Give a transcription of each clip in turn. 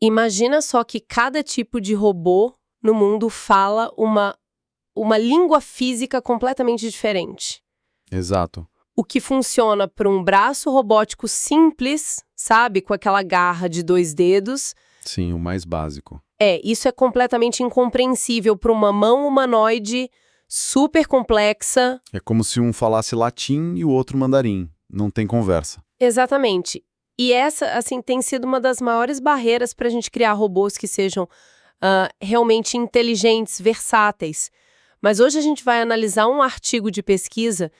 Imagina só que cada tipo de robô no mundo fala uma língua física completamente diferente. Exato. O que funciona para um braço robótico simples, sabe, com aquela garra de 2 dedos, Sim, o mais básico. isso é completamente incompreensível para uma mão humanoide super complexa. É como se um falasse latim e o outro mandarim. Não tem conversa. Exatamente. E essa, assim, tem sido uma das maiores barreiras para a gente criar robôs que sejam realmente inteligentes, versáteis. Mas hoje a gente vai analisar um artigo de pesquisa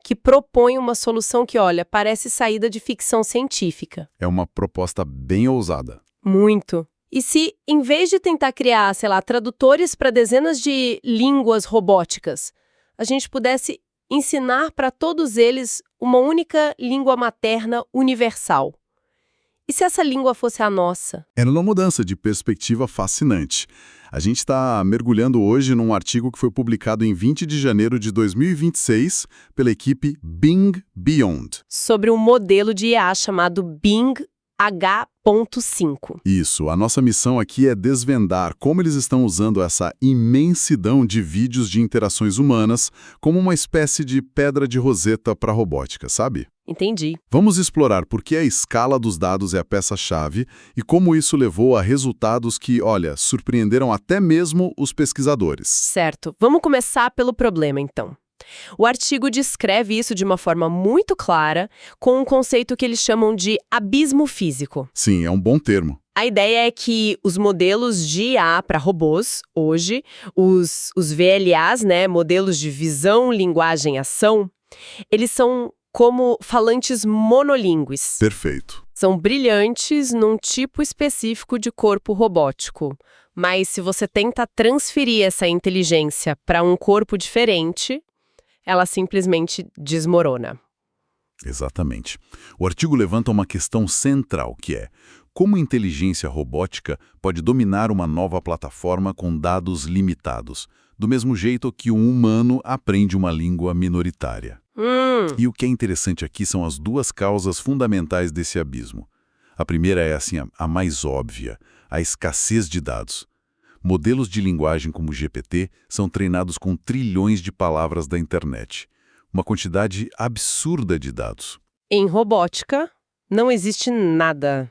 que propõe uma solução que, olha, parece saída de ficção científica. É uma proposta bem ousada. Muito. E se, em vez de tentar criar, sei lá, tradutores para dezenas de línguas robóticas, a gente pudesse ensinar para todos eles uma única língua materna universal? E se essa língua fosse a nossa? Era uma mudança de perspectiva fascinante. A gente está mergulhando hoje num artigo que foi publicado em 20 de janeiro de 2026 pela equipe Bing Beyond. Sobre um modelo de IA chamado Bing H.5. Isso, a nossa missão aqui é desvendar como eles estão usando essa imensidão de vídeos de interações humanas como uma espécie de pedra de roseta para a robótica, sabe? Entendi. Vamos explorar por que a escala dos dados é a peça-chave e como isso levou a resultados que, olha, surpreenderam até mesmo os pesquisadores. Certo. Vamos começar pelo problema, então. O artigo descreve isso de uma forma muito clara, com um conceito que eles chamam de abismo físico. Sim, é um bom termo. A ideia é que os modelos de IA para robôs, hoje, os VLAs, né, modelos de visão, linguagem, ação, eles são como falantes monolíngues. Perfeito. São brilhantes num tipo específico de corpo robótico. Mas se você tenta transferir essa inteligência para um corpo diferente, ela simplesmente desmorona. Exatamente. O artigo levanta uma questão central, que é como inteligência robótica pode dominar uma nova plataforma com dados limitados, do mesmo jeito que um humano aprende uma língua minoritária. E o que é interessante aqui são as duas causas fundamentais desse abismo. A primeira é assim, a mais óbvia, a escassez de dados. Modelos de linguagem como o GPT são treinados com trilhões de palavras da internet. Uma quantidade absurda de dados. Em robótica, não existe nada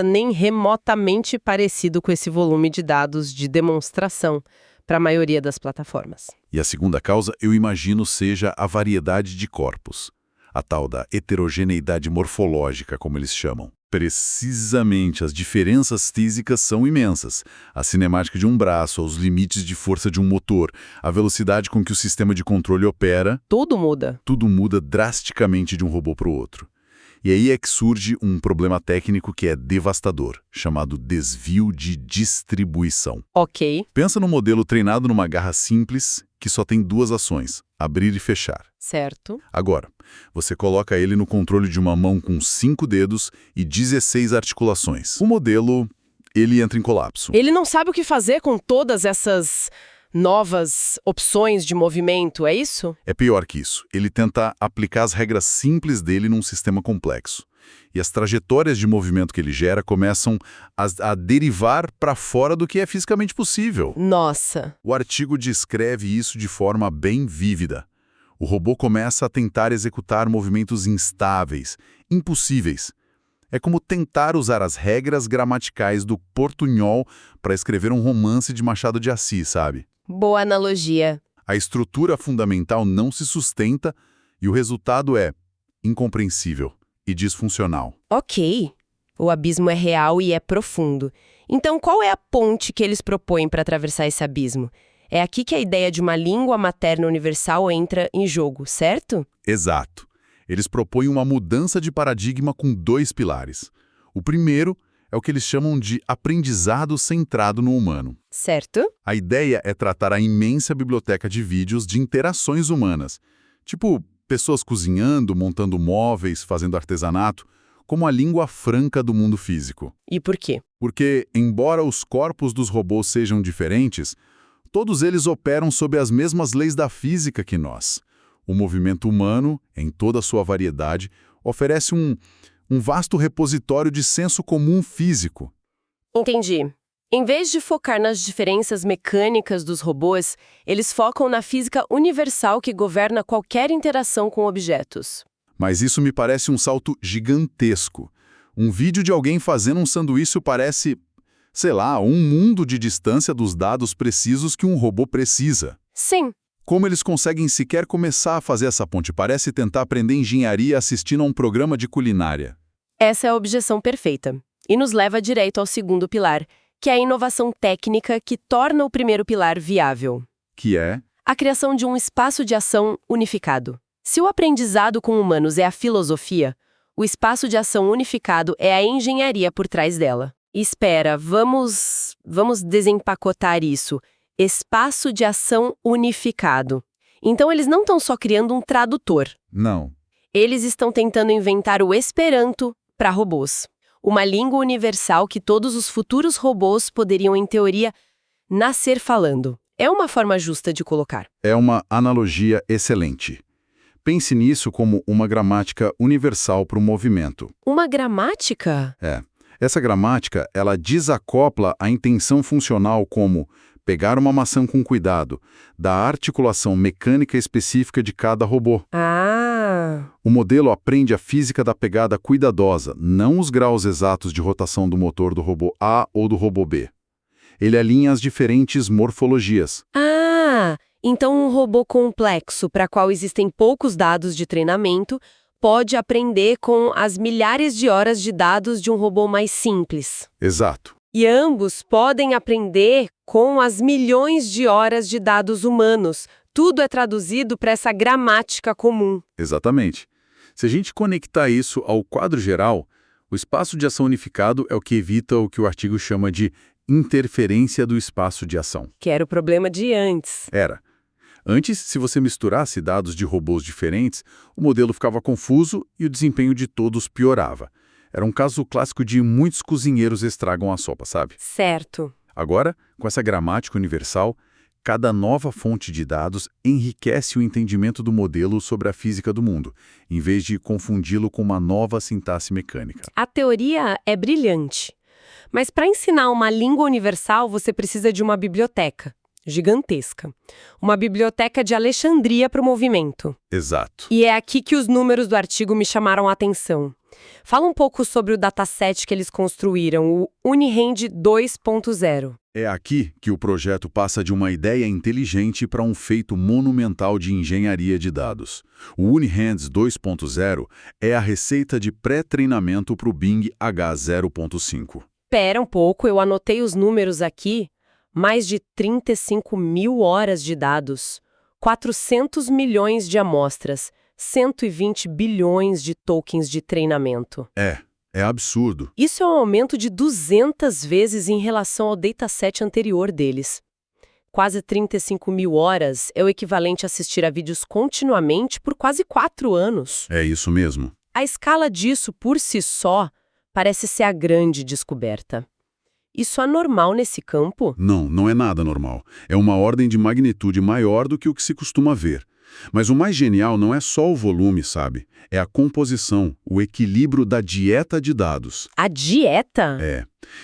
nem remotamente parecido com esse volume de dados de demonstração para a maioria das plataformas. E a segunda causa, eu imagino, seja a variedade de corpos. A tal da heterogeneidade morfológica, como eles chamam. Precisamente, as diferenças físicas são imensas. A cinemática de um braço, os limites de força de um motor, a velocidade com que o sistema de controle opera. Tudo muda. Tudo muda drasticamente de um robô para o outro. E aí é que surge um problema técnico que é devastador, chamado desvio de distribuição. Ok. Pensa num modelo treinado numa garra simples que só tem duas ações, abrir e fechar. Certo. Agora, você coloca ele no controle de uma mão com 5 dedos e 16 articulações. O modelo, ele entra em colapso. Ele não sabe o que fazer com todas essas novas opções de movimento, é isso? É pior que isso. Ele tenta aplicar as regras simples dele num sistema complexo. E as trajetórias de movimento que ele gera começam a derivar para fora do que é fisicamente possível. Nossa. O artigo descreve isso de forma bem vívida. O robô começa a tentar executar movimentos instáveis, impossíveis. É como tentar usar as regras gramaticais do portunhol para escrever um romance de Machado de Assis, sabe? Boa analogia. A estrutura fundamental não se sustenta e o resultado é incompreensível e disfuncional. Ok. O abismo é real e é profundo. Então, qual é a ponte que eles propõem para atravessar esse abismo? É aqui que a ideia de uma língua materna universal entra em jogo, certo? Exato. Eles propõem uma mudança de paradigma com 2 pilares. O primeiro é o que eles chamam de aprendizado centrado no humano. Certo. A ideia é tratar a imensa biblioteca de vídeos de interações humanas, tipo pessoas cozinhando, montando móveis, fazendo artesanato, como a língua franca do mundo físico. E por quê? Porque, embora os corpos dos robôs sejam diferentes, todos eles operam sob as mesmas leis da física que nós. O movimento humano, em toda a sua variedade, oferece um vasto repositório de senso comum físico. Entendi. Em vez de focar nas diferenças mecânicas dos robôs, eles focam na física universal que governa qualquer interação com objetos. Mas isso me parece um salto gigantesco. Um vídeo de alguém fazendo um sanduíche parece, sei lá, um mundo de distância dos dados precisos que um robô precisa. Sim. Como eles conseguem sequer começar a fazer essa ponte? Parece tentar aprender engenharia assistindo a um programa de culinária. Essa é a objeção perfeita. E nos leva direito ao segundo pilar, que é a inovação técnica que torna o primeiro pilar viável. Que é? A criação de um espaço de ação unificado. Se o aprendizado com humanos é a filosofia, o espaço de ação unificado é a engenharia por trás dela. Espera, vamos desempacotar isso. Espaço de ação unificado. Então eles não estão só criando um tradutor. Não. Eles estão tentando inventar o Esperanto para robôs. Uma língua universal que todos os futuros robôs poderiam, em teoria, nascer falando. É uma forma justa de colocar. É uma analogia excelente. Pense nisso como uma gramática universal para o movimento. Uma gramática? É. Essa gramática, ela desacopla a intenção funcional como pegar uma maçã com cuidado, da articulação mecânica específica de cada robô. O modelo aprende a física da pegada cuidadosa, não os graus exatos de rotação do motor do robô A ou do robô B. Ele alinha as diferentes morfologias. Então um robô complexo, para qual existem poucos dados de treinamento, pode aprender com as milhares de horas de dados de um robô mais simples. Exato. E ambos podem aprender com as milhões de horas de dados humanos. Tudo é traduzido para essa gramática comum. Exatamente. Se a gente conectar isso ao quadro geral, o espaço de ação unificado é o que evita o que o artigo chama de interferência do espaço de ação. Que era o problema de antes. Era. Antes, se você misturasse dados de robôs diferentes, o modelo ficava confuso e o desempenho de todos piorava. Era um caso clássico de muitos cozinheiros estragam a sopa, sabe? Certo. Agora, com essa gramática universal, cada nova fonte de dados enriquece o entendimento do modelo sobre a física do mundo, em vez de confundi-lo com uma nova sintaxe mecânica. A teoria é brilhante. Mas para ensinar uma língua universal, você precisa de uma biblioteca gigantesca. Uma biblioteca de Alexandria para o movimento. Exato. E é aqui que os números do artigo me chamaram a atenção. Fala um pouco sobre o dataset que eles construíram, o Unirand 2.0. É aqui que o projeto passa de uma ideia inteligente para um feito monumental de engenharia de dados. O Unihands 2.0 é a receita de pré-treinamento para o Bing H0.5. Pera um pouco, eu anotei os números aqui. Mais de 35 mil horas de dados, 400 milhões de amostras, 120 bilhões de tokens de treinamento. É absurdo. Isso é um aumento de 200 vezes em relação ao dataset anterior deles. Quase 35 mil horas é o equivalente a assistir a vídeos continuamente por quase 4 anos. É isso mesmo. A escala disso, por si só, parece ser a grande descoberta. Isso é normal nesse campo? Não é nada normal. É uma ordem de magnitude maior do que o que se costuma ver. Mas o mais genial não é só o volume, sabe? É a composição, o equilíbrio da dieta de dados. A dieta? É.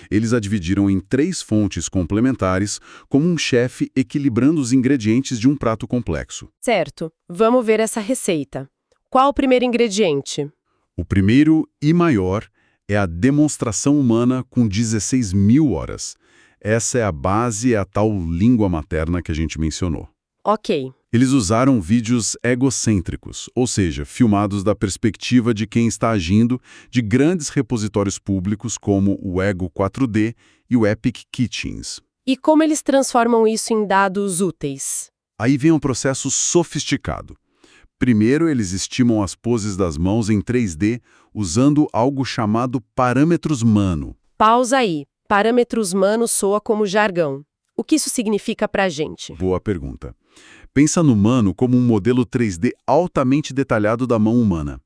Eles a dividiram em 3 fontes complementares, como um chefe equilibrando os ingredientes de um prato complexo. Certo. Vamos ver essa receita. Qual o primeiro ingrediente? O primeiro e maior é a demonstração humana com 16 mil horas. Essa é a base, é a tal língua materna que a gente mencionou. Ok. Eles usaram vídeos egocêntricos, ou seja, filmados da perspectiva de quem está agindo, de grandes repositórios públicos como o Ego 4D e o Epic Kitchens. E como eles transformam isso em dados úteis? Aí vem um processo sofisticado. Primeiro, eles estimam as poses das mãos em 3D usando algo chamado parâmetros Mano. Pausa aí. Parâmetros Mano soa como jargão. O que isso significa pra gente? Boa pergunta. Pensa no Mano como um modelo 3D altamente detalhado da mão humana.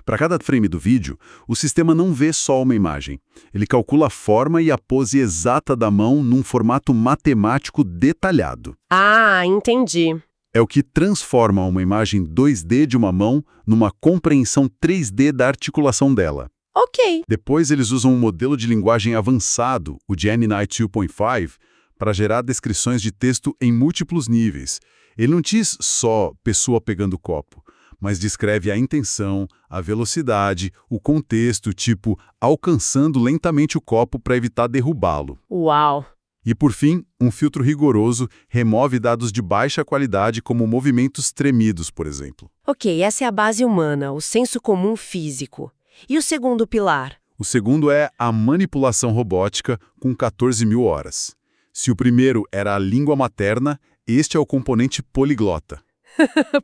Para cada frame do vídeo, o sistema não vê só uma imagem. Ele calcula a forma e a pose exata da mão num formato matemático detalhado. Ah, entendi. É o que transforma uma imagem 2D de uma mão numa compreensão 3D da articulação dela. Ok. Depois eles usam um modelo de linguagem avançado, o Gemini 2.5, para gerar descrições de texto em múltiplos níveis. Ele não diz só pessoa pegando copo, mas descreve a intenção, a velocidade, o contexto, tipo alcançando lentamente o copo para evitar derrubá-lo. Uau! E por fim, um filtro rigoroso remove dados de baixa qualidade como movimentos tremidos, por exemplo. Ok, essa é a base humana, o senso comum físico. E o segundo pilar? O segundo é a manipulação robótica com 14 mil horas. Se o primeiro era a língua materna, este é o componente poliglota.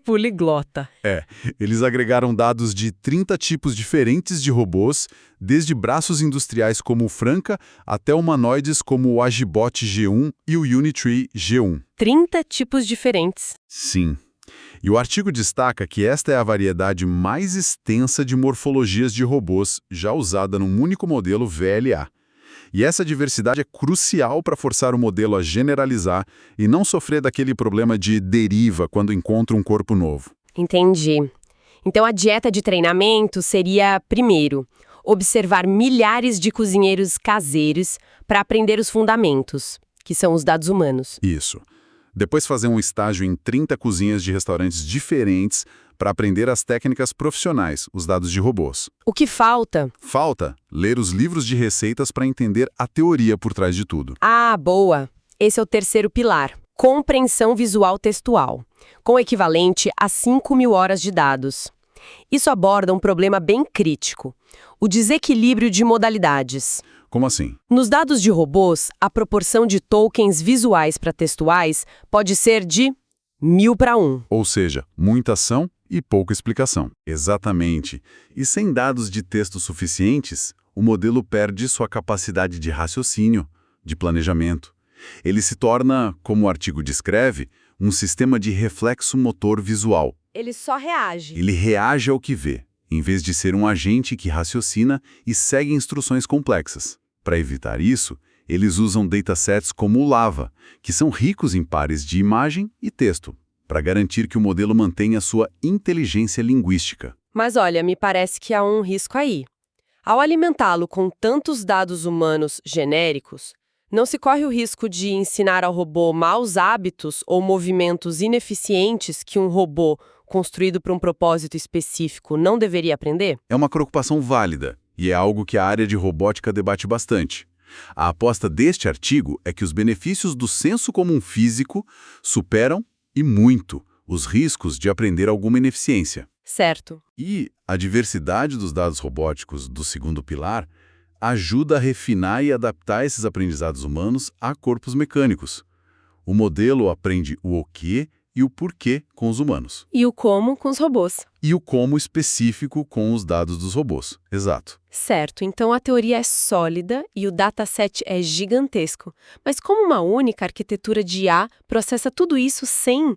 Poliglota. Eles agregaram dados de 30 tipos diferentes de robôs, desde braços industriais como o Franca até humanoides como o Agibot G1 e o Unitree G1. 30 tipos diferentes. Sim. E o artigo destaca que esta é a variedade mais extensa de morfologias de robôs já usada num único modelo VLA. E essa diversidade é crucial para forçar o modelo a generalizar e não sofrer daquele problema de deriva quando encontra um corpo novo. Entendi. Então a dieta de treinamento seria, primeiro, observar milhares de cozinheiros caseiros para aprender os fundamentos, que são os dados humanos. Isso. Depois fazer um estágio em 30 cozinhas de restaurantes diferentes para aprender as técnicas profissionais, os dados de robôs. O que falta? Falta ler os livros de receitas para entender a teoria por trás de tudo. Ah, boa! Esse é o terceiro pilar. Compreensão visual textual, com equivalente a 5.000 horas de dados. Isso aborda um problema bem crítico, o desequilíbrio de modalidades. Como assim? Nos dados de robôs, a proporção de tokens visuais para textuais pode ser de 1000 para 1. Ou seja, muita ação e pouca explicação. Exatamente. E sem dados de texto suficientes, o modelo perde sua capacidade de raciocínio, de planejamento. Ele se torna, como o artigo descreve, um sistema de reflexo motor visual. Ele só reage. Ele reage ao que vê, em vez de ser um agente que raciocina e segue instruções complexas. Para evitar isso, eles usam datasets como o Lava, que são ricos em pares de imagem e texto, para garantir que o modelo mantenha sua inteligência linguística. Mas olha, me parece que há um risco aí. Ao alimentá-lo com tantos dados humanos genéricos, não se corre o risco de ensinar ao robô maus hábitos ou movimentos ineficientes que um robô construído para um propósito específico não deveria aprender? É uma preocupação válida, e é algo que a área de robótica debate bastante. A aposta deste artigo é que os benefícios do senso comum físico superam, e muito, os riscos de aprender alguma ineficiência. Certo. E a diversidade dos dados robóticos do segundo pilar ajuda a refinar e adaptar esses aprendizados humanos a corpos mecânicos. O modelo aprende o quê e o porquê com os humanos. E o como com os robôs. E o como específico com os dados dos robôs. Exato. Certo, então a teoria é sólida e o dataset é gigantesco. Mas como uma única arquitetura de IA processa tudo isso sem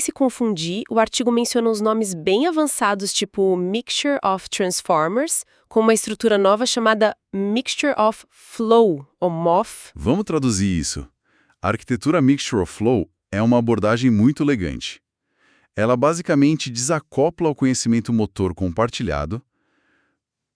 se confundir, o artigo menciona uns nomes bem avançados, tipo Mixture of Transformers, com uma estrutura nova chamada Mixture of Flow, ou MOF. Vamos traduzir isso. A arquitetura Mixture of Flow é uma abordagem muito elegante. Ela basicamente desacopla o conhecimento motor compartilhado.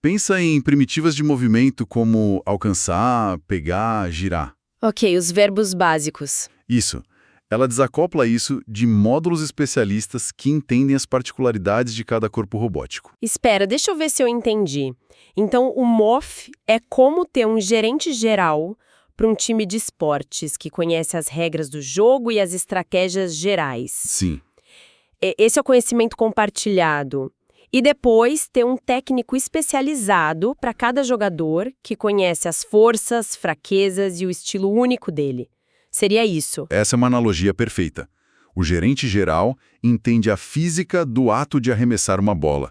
Pensa em primitivas de movimento como alcançar, pegar, girar. Ok, os verbos básicos. Isso. Ela desacopla isso de módulos especialistas que entendem as particularidades de cada corpo robótico. Espera, deixa eu ver se eu entendi. Então, o MOF é como ter um gerente geral para um time de esportes que conhece as regras do jogo e as estratégias gerais. Sim. Esse é o conhecimento compartilhado. E depois ter um técnico especializado para cada jogador que conhece as forças, fraquezas e o estilo único dele. Seria isso. Essa é uma analogia perfeita. O gerente geral entende a física do ato de arremessar uma bola,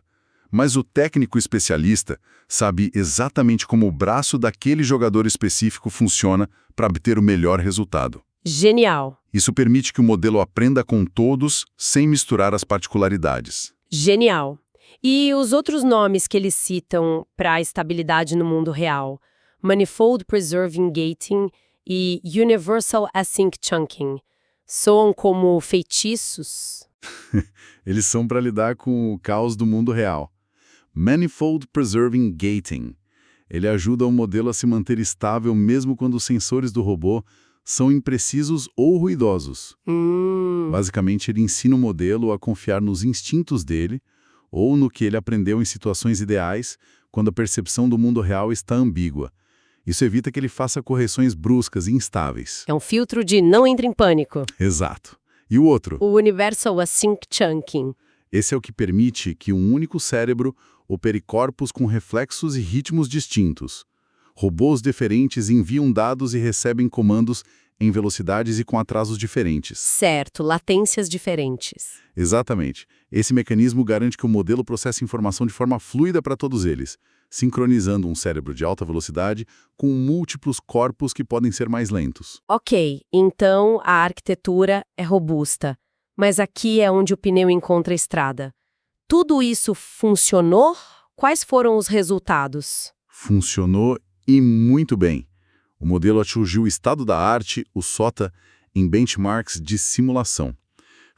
mas o técnico especialista sabe exatamente como o braço daquele jogador específico funciona para obter o melhor resultado. Genial. Isso permite que o modelo aprenda com todos, sem misturar as particularidades. Genial. E os outros nomes que eles citam para a estabilidade no mundo real? Manifold Preserving Gating e Universal Async Chunking. Soam como feitiços? Eles são para lidar com o caos do mundo real. Manifold Preserving Gating. Ele ajuda o modelo a se manter estável mesmo quando os sensores do robô são imprecisos ou ruidosos. Basicamente, ele ensina o modelo a confiar nos instintos dele ou no que ele aprendeu em situações ideais quando a percepção do mundo real está ambígua. Isso evita que ele faça correções bruscas e instáveis. É um filtro de não entre em pânico. Exato. E o outro? O Universal Async Chunking. Esse é o que permite que um único cérebro opere corpos com reflexos e ritmos distintos. Robôs diferentes enviam dados e recebem comandos em velocidades e com atrasos diferentes. Certo, latências diferentes. Exatamente. Esse mecanismo garante que o modelo processe informação de forma fluida para todos eles, sincronizando um cérebro de alta velocidade com múltiplos corpos que podem ser mais lentos. Ok, então a arquitetura é robusta, mas aqui é onde o pneu encontra a estrada. Tudo isso funcionou? Quais foram os resultados? Funcionou e muito bem. O modelo atingiu o estado da arte, o SOTA, em benchmarks de simulação.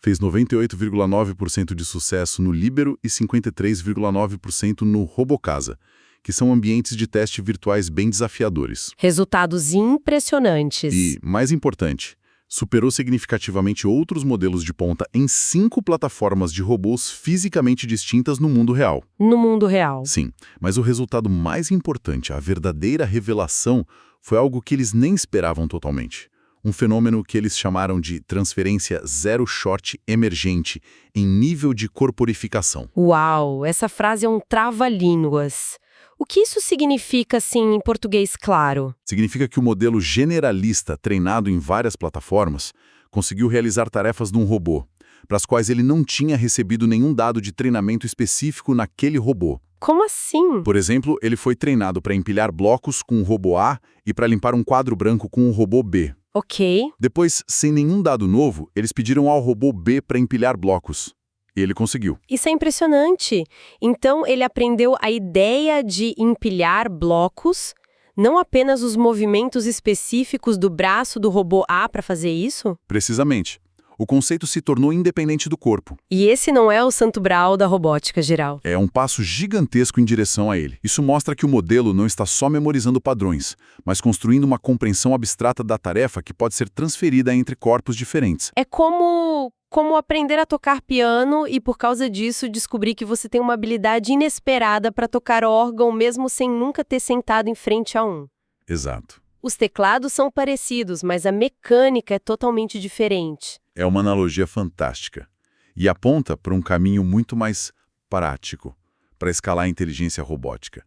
Fez 98,9% de sucesso no Libero e 53,9% no Robocasa, que são ambientes de teste virtuais bem desafiadores. Resultados impressionantes. E, mais importante, superou significativamente outros modelos de ponta em 5 plataformas de robôs fisicamente distintas no mundo real. No mundo real. Sim, mas o resultado mais importante, a verdadeira revelação, foi algo que eles nem esperavam totalmente. Um fenômeno que eles chamaram de transferência zero-shot emergente em nível de corporificação. Uau, essa frase é um trava-línguas. O que isso significa, assim, em português claro? Significa que o modelo generalista, treinado em várias plataformas, conseguiu realizar tarefas num robô, para as quais ele não tinha recebido nenhum dado de treinamento específico naquele robô. Como assim? Por exemplo, ele foi treinado para empilhar blocos com o robô A e para limpar um quadro branco com o robô B. Ok. Depois, sem nenhum dado novo, eles pediram ao robô B para empilhar blocos. E ele conseguiu. Isso é impressionante. Então, ele aprendeu a ideia de empilhar blocos, não apenas os movimentos específicos do braço do robô A para fazer isso? Precisamente. O conceito se tornou independente do corpo. E esse não é o santo graal da robótica geral. É um passo gigantesco em direção a ele. Isso mostra que o modelo não está só memorizando padrões, mas construindo uma compreensão abstrata da tarefa que pode ser transferida entre corpos diferentes. É como aprender a tocar piano e, por causa disso, descobrir que você tem uma habilidade inesperada para tocar órgão mesmo sem nunca ter sentado em frente a um. Exato. Os teclados são parecidos, mas a mecânica é totalmente diferente. É uma analogia fantástica. E aponta para um caminho muito mais prático para escalar a inteligência robótica.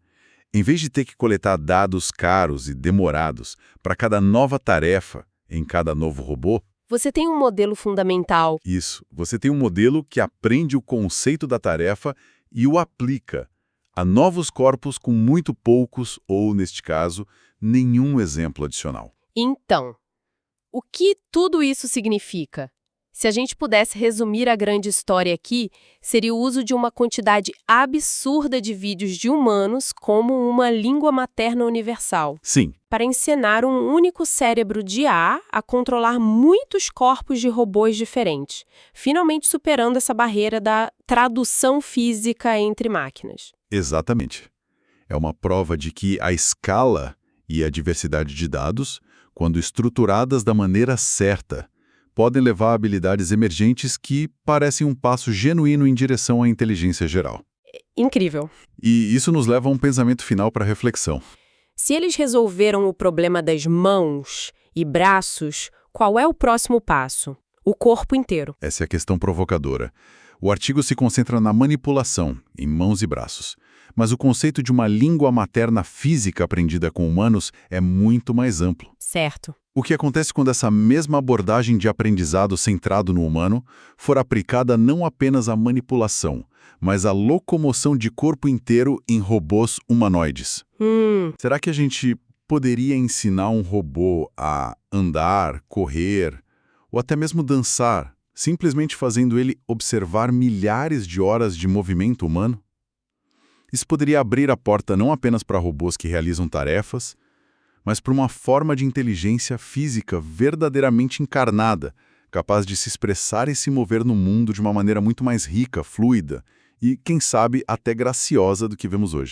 Em vez de ter que coletar dados caros e demorados para cada nova tarefa em cada novo robô, Você tem um modelo fundamental. isso, você tem um modelo que aprende o conceito da tarefa e o aplica a novos corpos com muito poucos, ou, neste caso, nenhum exemplo adicional. Então, o que tudo isso significa? Se a gente pudesse resumir a grande história aqui, seria o uso de uma quantidade absurda de vídeos de humanos como uma língua materna universal, Sim, para ensinar um único cérebro de IA a controlar muitos corpos de robôs diferentes, finalmente superando essa barreira da tradução física entre máquinas. exatamente. É uma prova de que a escala e a diversidade de dados, quando estruturadas da maneira certa, podem levar a habilidades emergentes que parecem um passo genuíno em direção à inteligência geral. Incrível. E isso nos leva a um pensamento final para reflexão. Se eles resolveram o problema das mãos e braços, qual é o próximo passo? O corpo inteiro. Essa é a questão provocadora. O artigo se concentra na manipulação, em mãos e braços. Mas o conceito de uma língua materna física aprendida com humanos é muito mais amplo. Certo. O que acontece quando essa mesma abordagem de aprendizado centrado no humano for aplicada não apenas à manipulação, mas à locomoção de corpo inteiro em robôs humanoides? Será que a gente poderia ensinar um robô a andar, correr ou até mesmo dançar, simplesmente fazendo ele observar milhares de horas de movimento humano? Isso poderia abrir a porta não apenas para robôs que realizam tarefas, mas para uma forma de inteligência física verdadeiramente encarnada, capaz de se expressar e se mover no mundo de uma maneira muito mais rica, fluida e, quem sabe, até graciosa do que vemos hoje.